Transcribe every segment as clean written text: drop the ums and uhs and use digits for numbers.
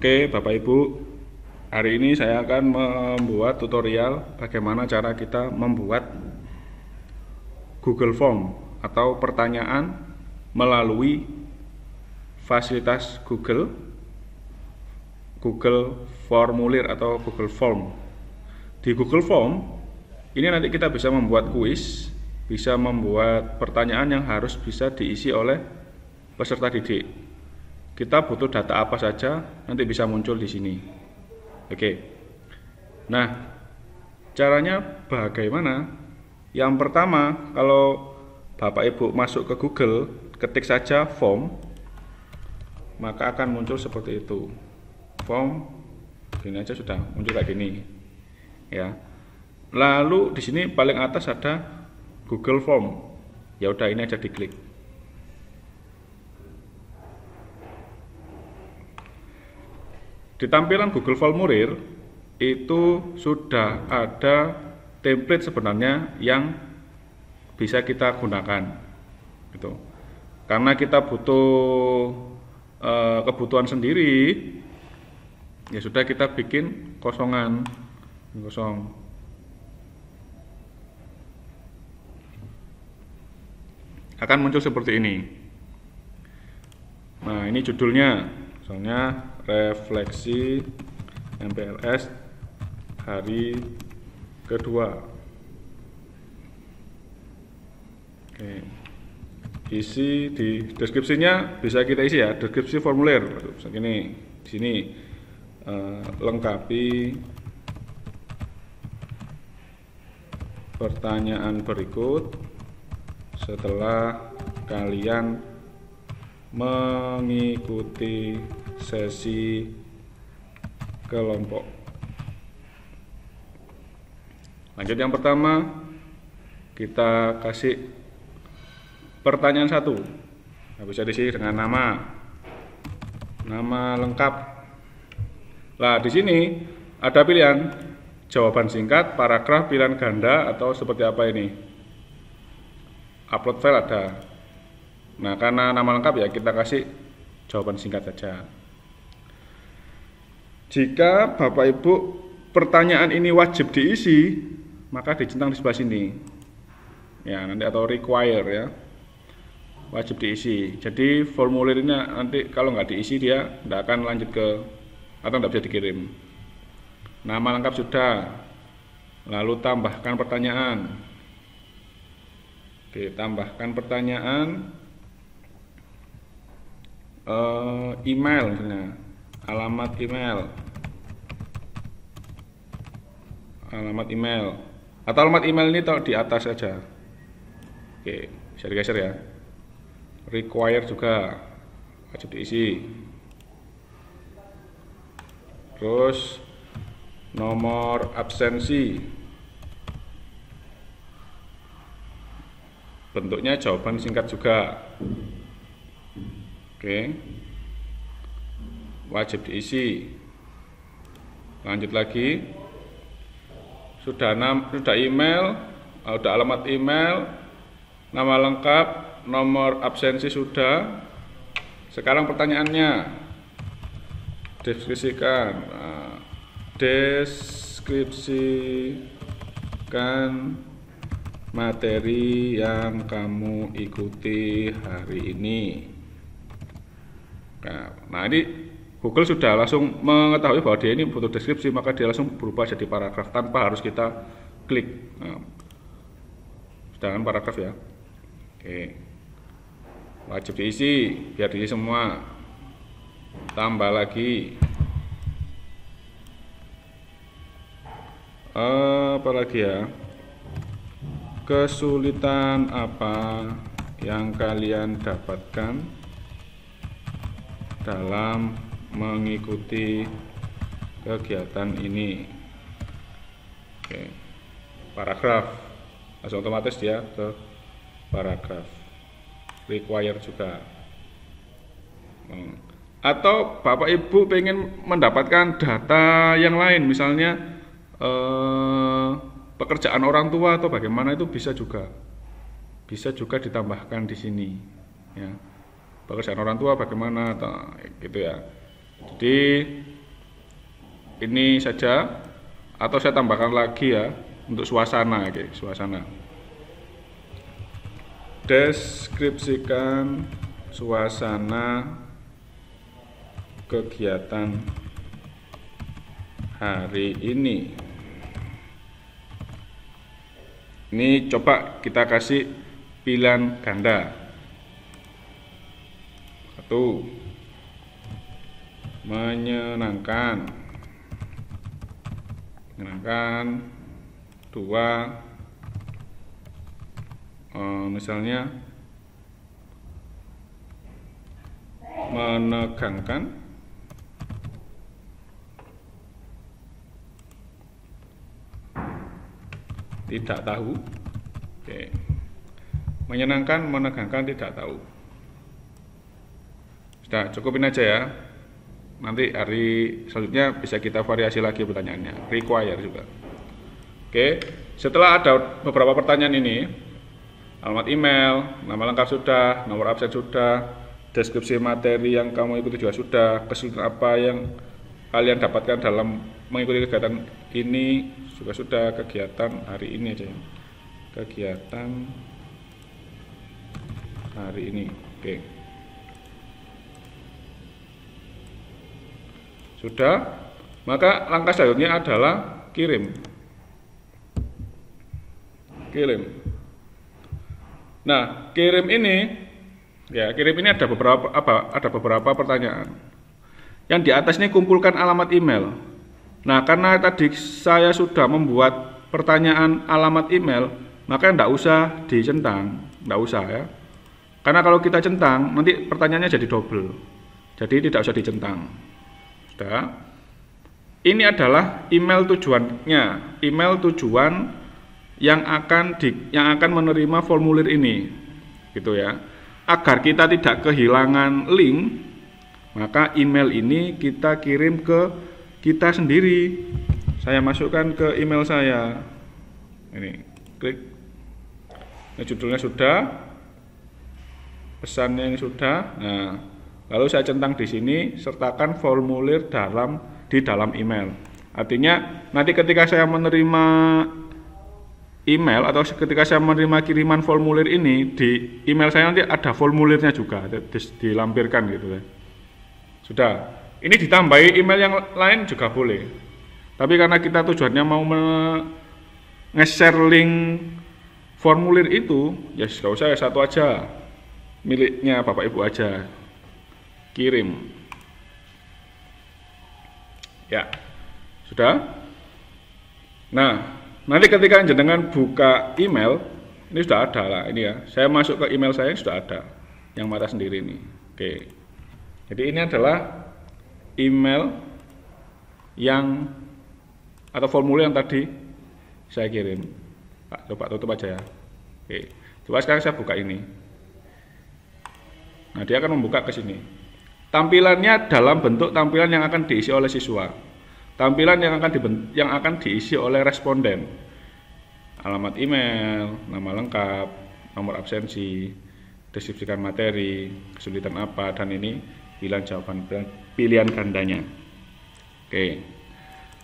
Oke, Bapak Ibu, hari ini saya akan membuat tutorial bagaimana cara kita membuat Google Form atau pertanyaan melalui fasilitas Google Formulir atau Google Form. Di Google Form ini nanti kita bisa membuat kuis, bisa membuat pertanyaan yang harus bisa diisi oleh peserta didik. Kita butuh data apa saja nanti bisa muncul di sini. Oke. Nah, caranya bagaimana? Yang pertama, kalau Bapak Ibu masuk ke Google, ketik saja form, maka akan muncul seperti itu. Form, ini aja sudah muncul kayak gini, ya. Lalu di sini paling atas ada Google Form. Ya udah, ini aja diklik. Di tampilan Google Formulir itu sudah ada template sebenarnya yang bisa kita gunakan, gitu. Karena kita butuh kebutuhan sendiri, ya sudah kita bikin kosong. Akan muncul seperti ini. Nah, ini judulnya, misalnya refleksi MPLS hari kedua. Oke. Isi di deskripsinya bisa kita isi ya, deskripsi formulir. Begini, di sini lengkapi pertanyaan berikut setelah kalian mengikuti sesi kelompok. Lanjut, yang pertama kita kasih pertanyaan 1. Nah, bisa diisi dengan nama lengkap. Nah, di sini ada pilihan jawaban singkat, paragraf, pilihan ganda, atau seperti apa ini. Upload file ada. Nah, karena nama lengkap ya kita kasih jawaban singkat saja. Jika Bapak Ibu pertanyaan ini wajib diisi, maka dicentang di sebelah sini. Ya, nanti atau require ya. Wajib diisi. Jadi formulir ini nanti kalau nggak diisi dia nggak akan lanjut ke atau nggak bisa dikirim. Nama lengkap sudah. Lalu tambahkan pertanyaan. Oke, tambahkan pertanyaan. Email misalnya, alamat email atau alamat email ini taruh di atas saja. Oke, bisa digeser ya. Require juga wajib diisi. Terus nomor absensi, bentuknya jawaban singkat juga. Oke, wajib diisi. Lanjut lagi, sudah email, sudah alamat email, nama lengkap, nomor absensi sudah. Sekarang pertanyaannya, deskripsikan materi yang kamu ikuti hari ini. Nah, ini Google sudah langsung mengetahui bahwa dia ini butuh deskripsi, maka dia langsung berubah jadi paragraf tanpa harus kita klik. Nah, sedangkan paragraf ya. Oke, wajib diisi, biar diisi semua. Tambah lagi. Apalagi ya? Kesulitan apa yang kalian dapatkan dalam mengikuti kegiatan ini? Oke, paragraf, langsung otomatis dia ke paragraf. Require juga. Atau Bapak Ibu pengen mendapatkan data yang lain, misalnya pekerjaan orang tua atau bagaimana, itu bisa juga ditambahkan di sini ya. Pekerjaan orang tua bagaimana gitu ya. Jadi ini saja, atau saya tambahkan lagi ya untuk suasana, oke, suasana. Deskripsikan suasana kegiatan hari ini. Ini coba kita kasih pilihan ganda. 1. Menyenangkan. 2. Misalnya menegangkan. 'Tidak tahu. Oke. Menyenangkan, menegangkan, tidak tahu. Sudah, cukupin aja ya. Nanti hari selanjutnya bisa kita variasi lagi pertanyaannya. Require juga. Oke. Setelah ada beberapa pertanyaan ini, alamat email, nama lengkap sudah, nomor absen sudah, deskripsi materi yang kamu ikuti juga sudah, kesulitan apa yang kalian dapatkan dalam mengikuti kegiatan ini juga sudah, kegiatan hari ini aja ya. Kegiatan hari ini. Oke. Sudah, maka langkah selanjutnya adalah kirim. Nah, kirim ini ada beberapa pertanyaan. Yang di atas ini kumpulkan alamat email. Nah, karena tadi saya sudah membuat pertanyaan alamat email, maka tidak usah dicentang, tidak usah ya. Karena kalau kita centang, nanti pertanyaannya jadi double. Jadi tidak usah dicentang. Sudah. Ini adalah email tujuannya, email tujuan yang akan menerima formulir ini, gitu ya. Agar kita tidak kehilangan link, maka email ini kita kirim ke kita sendiri. Saya masukkan ke email saya. Ini, klik. Nah, judulnya sudah, pesannya ini sudah. Nah, lalu saya centang di sini, sertakan formulir di dalam email. Artinya nanti ketika saya menerima email atau ketika saya menerima kiriman formulir ini, di email saya nanti ada formulirnya juga dilampirkan gitu ya. Sudah. Ini ditambahi email yang lain juga boleh. Tapi karena kita tujuannya mau nge-share link formulir itu, ya nggak usah, satu aja, miliknya Bapak Ibu aja. Kirim. Ya, sudah. Nah, nanti ketika jenengan buka email, ini sudah ada lah, ini ya. Saya masuk ke email saya sudah ada, yang mata sendiri ini. Oke. Jadi ini adalah email yang atau formulir yang tadi saya kirim. Pak, coba tutup aja ya. Oke. Coba sekarang saya buka ini. Nah, dia akan membuka ke sini. Tampilannya dalam bentuk tampilan yang akan diisi oleh siswa. Tampilan yang akan diisi oleh responden. Alamat email, nama lengkap, nomor absensi, deskripsikan materi, kesulitan apa, dan ini pilihan gandanya. Oke.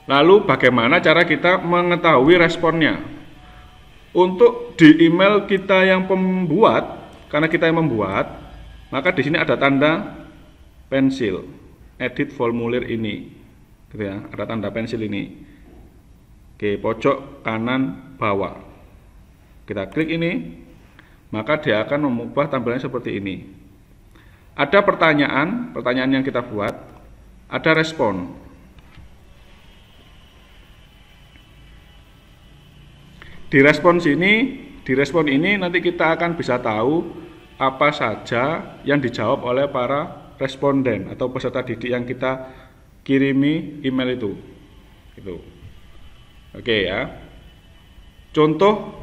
Lalu bagaimana cara kita mengetahui responnya? Untuk di email kita yang pembuat, karena kita yang membuat, maka di sini ada tanda pensil, edit formulir ini, gitu ya. Ada tanda pensil ini. Oke, pojok kanan bawah. Kita klik ini, maka dia akan mengubah tampilannya seperti ini. Ada pertanyaan yang kita buat, ada respon. Di respon ini nanti kita akan bisa tahu apa saja yang dijawab oleh para responden atau peserta didik yang kita kirimi email itu. Gitu. Oke ya. Contoh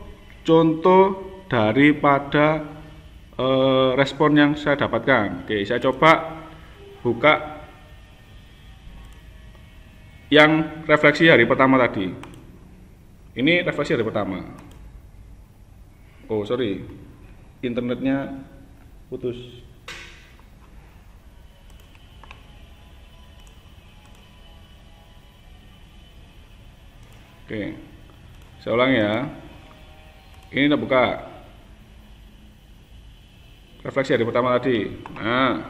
daripada respon yang saya dapatkan. Oke, saya coba buka yang refleksi hari pertama tadi. Ini refleksi hari pertama. Oh, sorry, internetnya putus. Oke, saya ulang ya. Ini udah buka refleksi hari pertama tadi. Nah,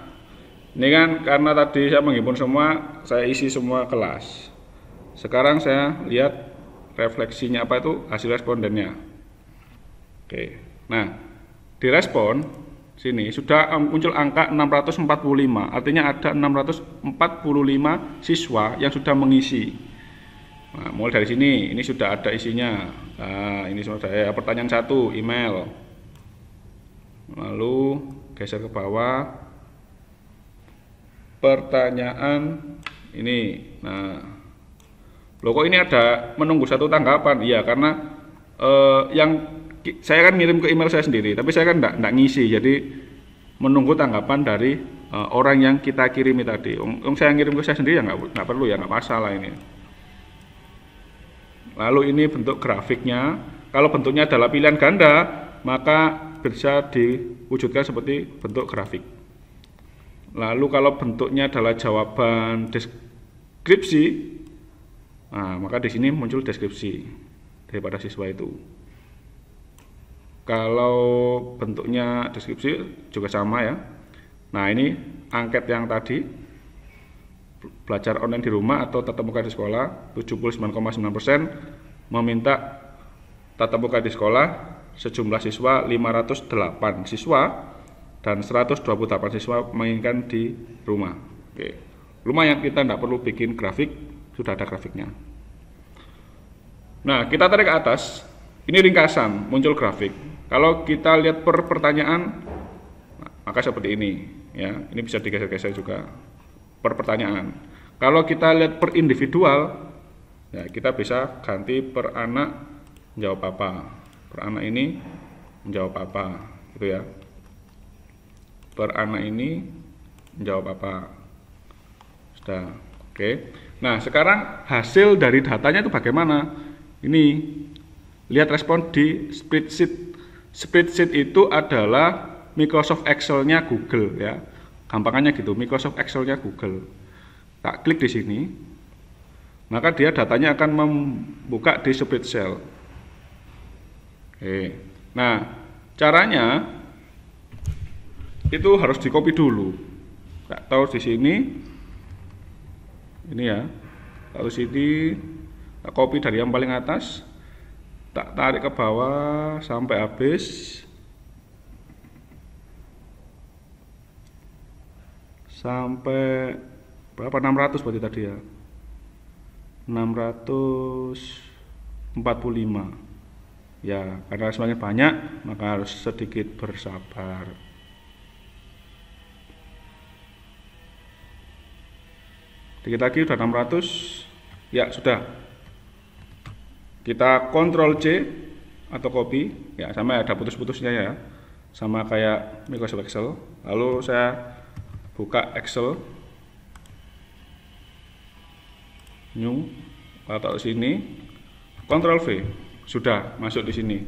ini kan karena tadi saya menghimpun semua, saya isi semua kelas. Sekarang saya lihat refleksinya apa itu, hasil respondennya. Oke, nah di respon sini sudah muncul angka 645, artinya ada 645 siswa yang sudah mengisi. Nah, mulai dari sini, ini sudah ada isinya. Nah, ini sudah ada pertanyaan 1, email. Lalu geser ke bawah. Pertanyaan ini. Nah, loh kok ini ada menunggu satu tanggapan? Iya, karena yang saya kan ngirim ke email saya sendiri, tapi saya kan enggak ngisi. Jadi menunggu tanggapan dari orang yang kita kirimi tadi. Saya ngirim ke saya sendiri ya nggak perlu ya, nggak masalah ini. Lalu ini bentuk grafiknya. Kalau bentuknya adalah pilihan ganda, maka bisa diwujudkan seperti bentuk grafik. Lalu kalau bentuknya adalah jawaban deskripsi, nah, maka di sini muncul deskripsi daripada siswa itu. Kalau bentuknya deskripsi juga sama ya. Nah, ini angket yang tadi, belajar online di rumah atau tatap muka di sekolah, 79,9% meminta tatap muka di sekolah, sejumlah siswa 508 siswa dan 128 siswa menginginkan di rumah. Oke. Lumayan, kita tidak perlu bikin grafik, sudah ada grafiknya. Nah, kita tarik ke atas, ini ringkasan, muncul grafik. Kalau kita lihat per pertanyaan, maka seperti ini ya. Ini bisa digeser-geser juga per pertanyaan. Kalau kita lihat per individual, ya kita bisa ganti per anak menjawab apa, per anak ini menjawab apa, gitu ya. Per anak ini menjawab apa. Sudah, oke. Nah, sekarang hasil dari datanya itu bagaimana? Ini lihat respon di spreadsheet. Spreadsheet itu adalah Microsoft Excel-nya Google ya. Gampangannya gitu, Microsoft Excel-nya Google. Tak klik di sini, maka dia datanya akan membuka di spreadsheet. Oke. Nah, caranya itu harus di copy dulu. Tak tahu di sini, ini ya. Tahu sini, tak copy dari yang paling atas, tak tarik ke bawah sampai habis. Sampai berapa, 600 berarti tadi ya, 645 ya, karena semakin banyak maka harus sedikit bersabar. Dikit lagi udah 600 ya, sudah. Kita Ctrl C atau copy ya, sama ada putus-putusnya ya, sama kayak Microsoft Excel. Lalu saya buka Excel, new, atau sini, Ctrl V, sudah masuk di sini.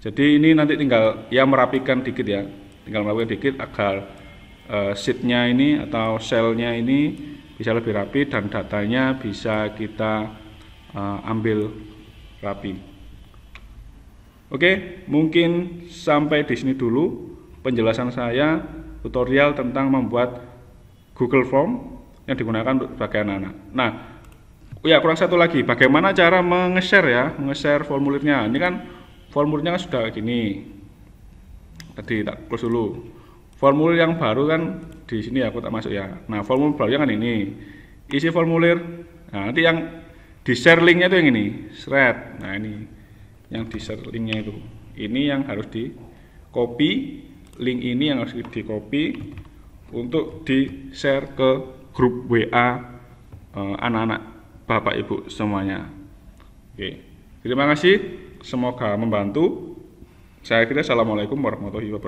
Jadi ini nanti tinggal ya merapikan dikit ya, tinggal merapikan dikit agar sheetnya ini atau selnya ini bisa lebih rapi dan datanya bisa kita ambil rapi. Oke, mungkin sampai di sini dulu penjelasan saya tutorial tentang membuat Google Form yang digunakan untuk sebagai anak-anak. Nah, ya kurang satu lagi, bagaimana cara menge-share ya, menge-share formulirnya. Ini kan formulirnya kan sudah gini. Tadi tak close dulu. Formulir yang baru kan di sini aku tak masuk ya. Nah, formulir barunya kan ini. Isi formulir. Nah, nanti yang di share linknya itu yang ini, thread. Nah, ini yang di share linknya itu. Ini yang harus di copy. Link ini yang harus di copy untuk di share ke grup WA anak-anak Bapak Ibu semuanya. Oke, terima kasih, semoga membantu. Saya kira assalamualaikum warahmatullahi wabarakatuh.